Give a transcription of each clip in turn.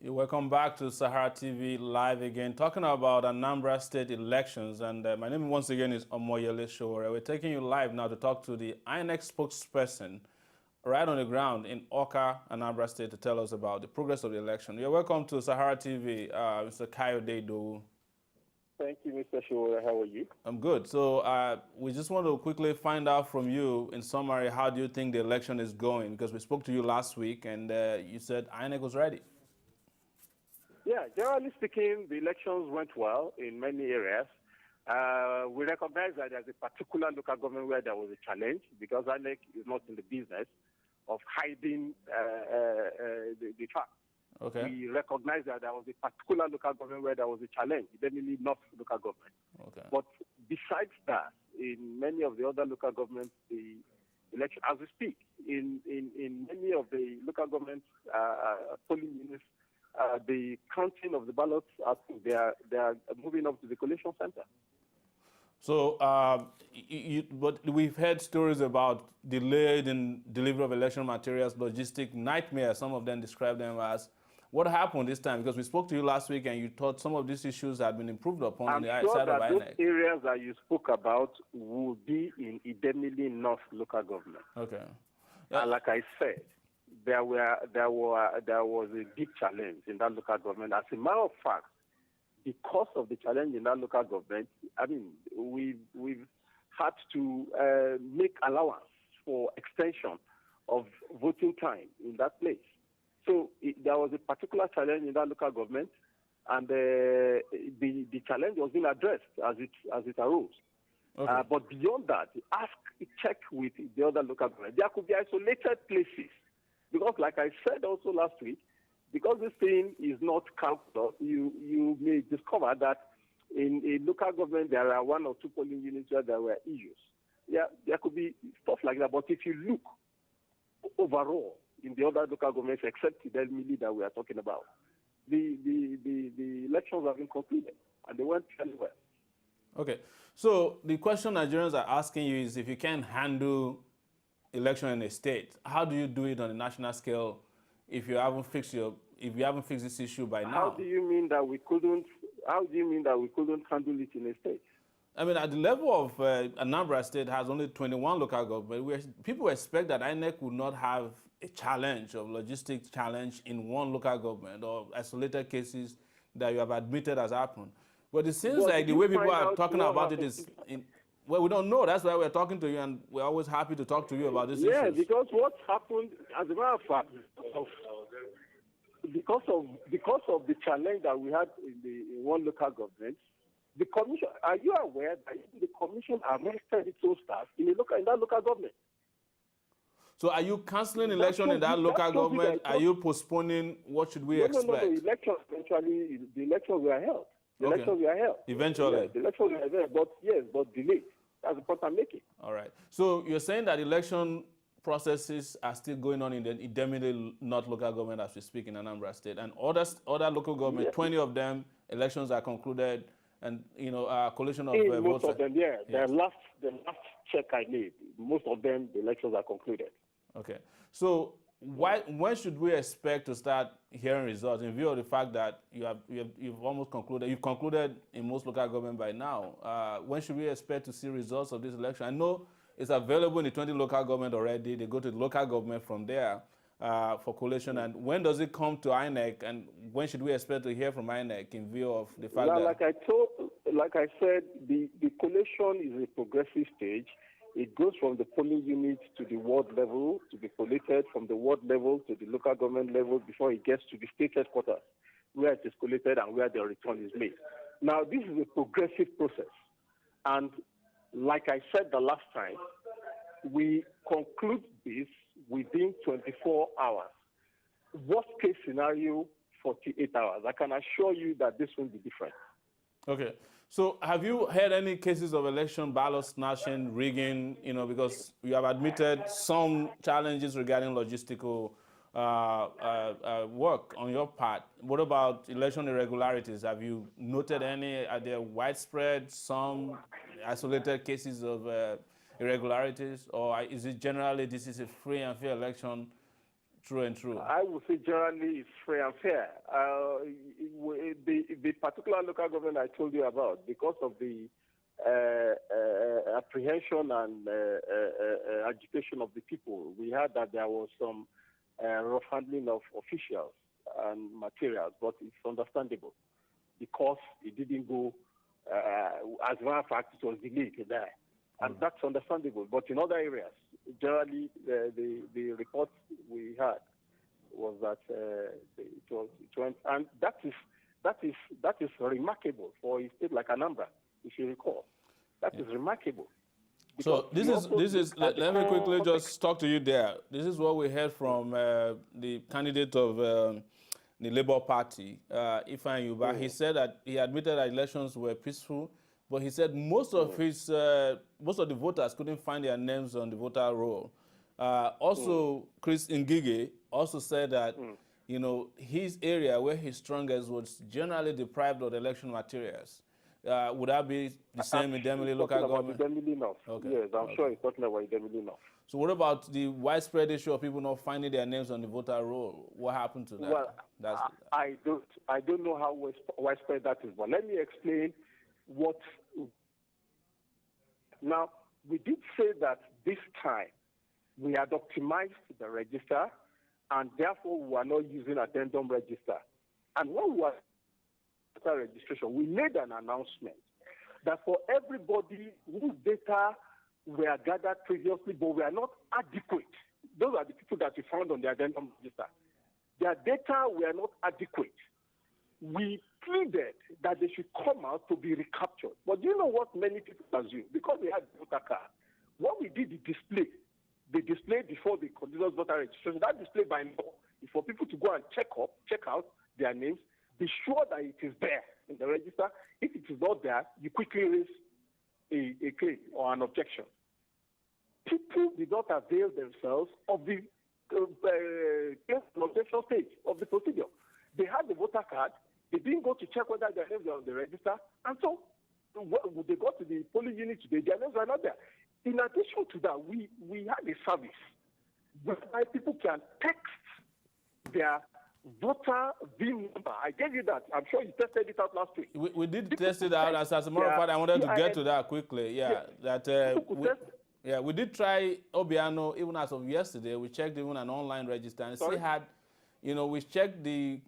Welcome back to Sahara TV Live again, talking about Anambra State elections. And my name once again is Omoyele Showore. We're taking you live now to talk to the INEC spokesperson right on the ground in Oka, Anambra State, to tell us about the progress of the election. You're welcome to Sahara TV, Mr. Kayode Idowu. Thank you, Mr. Showore. How are you? I'm good. So we just want to quickly find out from you, in summary, how do you think the election is going? Because we spoke to you last week and you said INEC was ready. Yeah, generally speaking, the elections went well in many areas. We recognize that there's a particular local government where there was a challenge because INEC is not in the business of hiding the fact. Okay. We recognize that there was a particular local government where there was a challenge, definitely not local government. Okay. But besides that, in many of the other local governments, the election, as we speak, in many of the local government polling units, the counting of the ballots, they are moving up to the collation center. So, but we've heard stories about delayed in delivery of election materials, logistic nightmare. Some of them describe them as. What happened this time? Because we spoke to you last week and you thought some of these issues had been improved upon on the side of INEC. Those areas that you spoke about will be in Idemili North local government. Okay. Yeah. And like I said, there was a big challenge in that local government. As a matter of fact, because of the challenge in that local government, I mean, we've had to make allowance for extension of voting time in that place. So there was a particular challenge in that local government, and the challenge was being addressed as it arose. Okay. But beyond that, check with the other local government. There could be isolated places. Because like I said also last week, because this thing is not counted, you may discover that in a local government there are 1 or 2 polling units where there were issues. Yeah, there could be stuff like that. But if you look overall in the other local governments, except Idemili that we are talking about, the elections have been concluded and they went fairly well. Okay, so the question Nigerians are asking you is, if you can't handle election in a state, how do you do it on a national scale if you haven't fixed this issue by now? How do you mean that we couldn't handle it in a state? I mean, at the level of Anambra State has only 21 local governments. People expect that INEC would not have a challenge of logistics challenge in one local government or isolated cases that you have admitted has happened. But it seems like the way people are talking about it is, well, we don't know. That's why we're talking to you, and we're always happy to talk to you about this issue. Yeah, because what happened, as a matter of fact, because of the challenge that we had in one local government, the commission, are you aware that the commission arrested its own staff in that local government? So are you cancelling election in that local government? Are you postponing? What should we expect? No, the elections eventually, the elections were held. Elections were held. Eventually? Yeah, the elections were held, but delayed. That's the point I'm making. All right. So you're saying that election processes are still going on in the Idemili North local government as we speak in Anambra State, and other local government, 20 of them, elections are concluded, and collation of votes. Most of them, yeah. Yes. The last check I made, most of them, the elections are concluded. Okay. So when should we expect to start hearing results, in view of the fact that you've almost concluded, you've concluded in most local government by now? When should we expect to see results of this election? I know it's available in the 20 local government already. They go to the local government from there for collation. And when does it come to INEC? And when should we expect to hear from INEC in view of the fact that... Like I said, the collation is a progressive stage. It goes from the polling unit to the ward level to be collated, from the ward level to the local government level before it gets to the state headquarters, where it is collated and where the return is made. Now, this is a progressive process. And like I said the last time, we conclude this within 24 hours. Worst case scenario, 48 hours. I can assure you that this will be different. Okay. So have you heard any cases of election ballot snatching, rigging, because you have admitted some challenges regarding logistical work on your part? What about election irregularities? Have you noted any? Are there widespread, some isolated cases of irregularities? Or is it generally this is a free and fair election True and true. I would say generally it's free and fair. The particular local government I told you about, because of the apprehension and agitation of the people, we heard that there was some rough handling of officials and materials, but it's understandable because it didn't go, as a matter of fact, it was delayed there. And that's understandable. But in other areas, generally, the report we had was that it went, and that is remarkable for a state like Anambra, if you recall. That is remarkable. So this is. Let me quickly just talk to you there. This is what we heard from the candidate of the Labour Party, Ifeanyi Uba. He said that he admitted that elections were peaceful, but he said most of the voters couldn't find their names on the voter roll. Also, Chris Ngige also said that his area where he's strongest was generally deprived of election materials. Would that be the same in Demili local government? Okay. Yes, I'm sure he's talking about Demili North. So what about the widespread issue of people not finding their names on the voter roll? What happened to that? Well, I don't know how widespread that is, but let me explain what. Now, we did say that this time we had optimized the register, and therefore we are not using addendum register. And when we were registration, we made an announcement that for everybody whose data were gathered previously but were not adequate, those are the people that we found on the addendum register, their data were not adequate. We pleaded that they should come out to be recaptured. But you know what many people assume? Because they had voter card, what we did, the display before the continuous voter registration, that display by law is for people to go and check out their names, be sure that it is there in the register. If it is not there, you quickly raise a claim or an objection. People did not avail themselves of the objection stage of the procedure. They had the voter card. They didn't go to check whether their names were on the register. And so they got to the polling unit today, their names were not there. In addition to that, we had a service whereby people can text their voter VIN number. I gave you that. I'm sure you tested it out last week. We did test it out. As a matter of fact, I wanted to get to that quickly. We did try Obiano even as of yesterday. We checked even an online register and still had, we checked the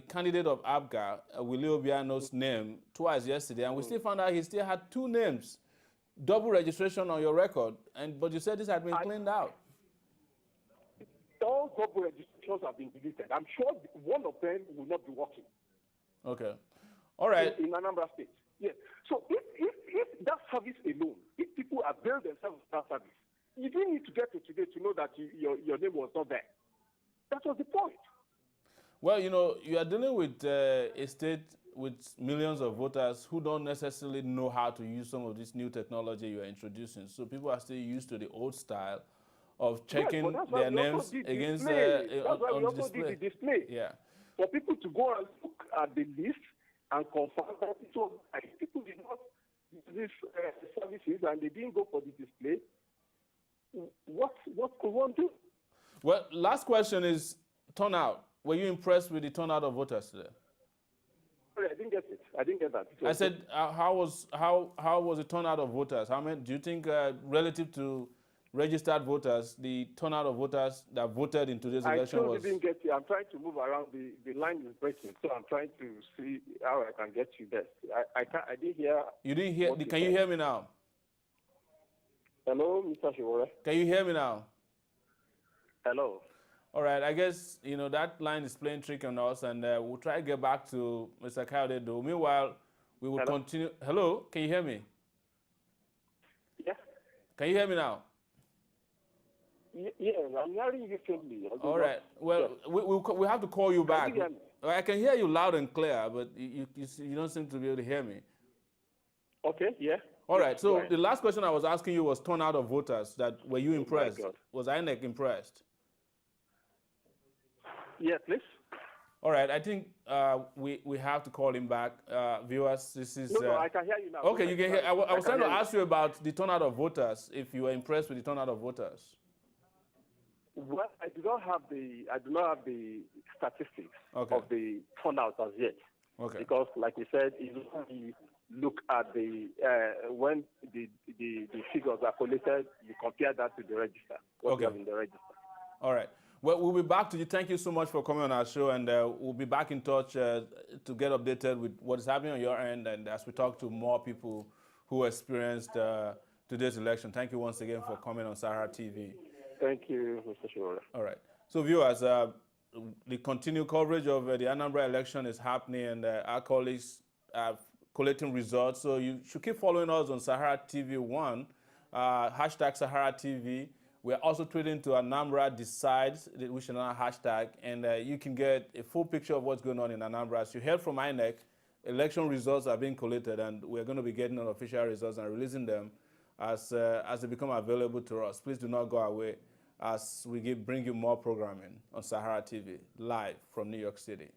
candidate of ABGA, Willie Obiano's name twice yesterday, and we still found out he still had two names, double registration on your record. But you said this had been cleaned out. All double registrations have been deleted. I'm sure one of them will not be working. Okay. All right. In Anambra State. Yes. So if that service alone, if people avail themselves of that service, you didn't need to get to today to know that your name was not there. That was the point. Well, you are dealing with a state with millions of voters who don't necessarily know how to use some of this new technology you are introducing. So people are still used to the old style of checking their names against that's why we also did the display. Yeah. For people to go and look at the list and confirm that it was right. People did not use these services and they didn't go for the display. What could one do? Well, last question is turnout. Were you impressed with the turnout of voters today? Sorry, I didn't get it. I didn't get that. I said, how was the turnout of voters? How many do you think, relative to registered voters, the turnout of voters that voted in today's election was? I didn't get you. I'm trying to move around. The line is breaking, so I'm trying to see how I can get you there. I didn't hear. You didn't hear? Can you hear me now? Hello, Mr. Shiwore. Can you hear me now? Hello. All right. I guess that line is playing trick on us, and we'll try to get back to Mr. Kayode Idowu. Meanwhile, we will continue. Hello. Can you hear me? Yeah. Can you hear me now? Yeah, I'm hearing you faintly. All right. Well, we have to call you back. I can hear you loud and clear, but you don't seem to be able to hear me. Okay, yeah. All right. So the last question I was asking you was turnout of voters. Were you impressed? Was INEC impressed? Yes, please. All right. I think we have to call him back. Viewers, this is... No, I can hear you now. Okay, you can hear. I was trying to ask you about the turnout of voters, if you were impressed with the turnout of voters. Well, I do not have the statistics Okay. of the turnout as yet. Okay. Because, like we said, you look at the when the figures are collated, you compare that to the register. What Okay. you have in the register. All right. Well, we'll be back to you. Thank you so much for coming on our show, and we'll be back in touch to get updated with what is happening on your end, and as we talk to more people who experienced today's election. Thank you once again for coming on Sahara TV. Thank you, Mr. Shimura. All right. So, viewers, the continued coverage of the Anambra election is happening, and our colleagues are collecting results. So you should keep following us on Sahara TV 1, hashtag Sahara TV. We're also tweeting to Anambra Decides, which is another hashtag, and you can get a full picture of what's going on in Anambra. As you heard from INEC, election results are being collated, and we're going to be getting official results and releasing them as they become available to us. Please do not go away as we bring you more programming on Sahara TV, live from New York City.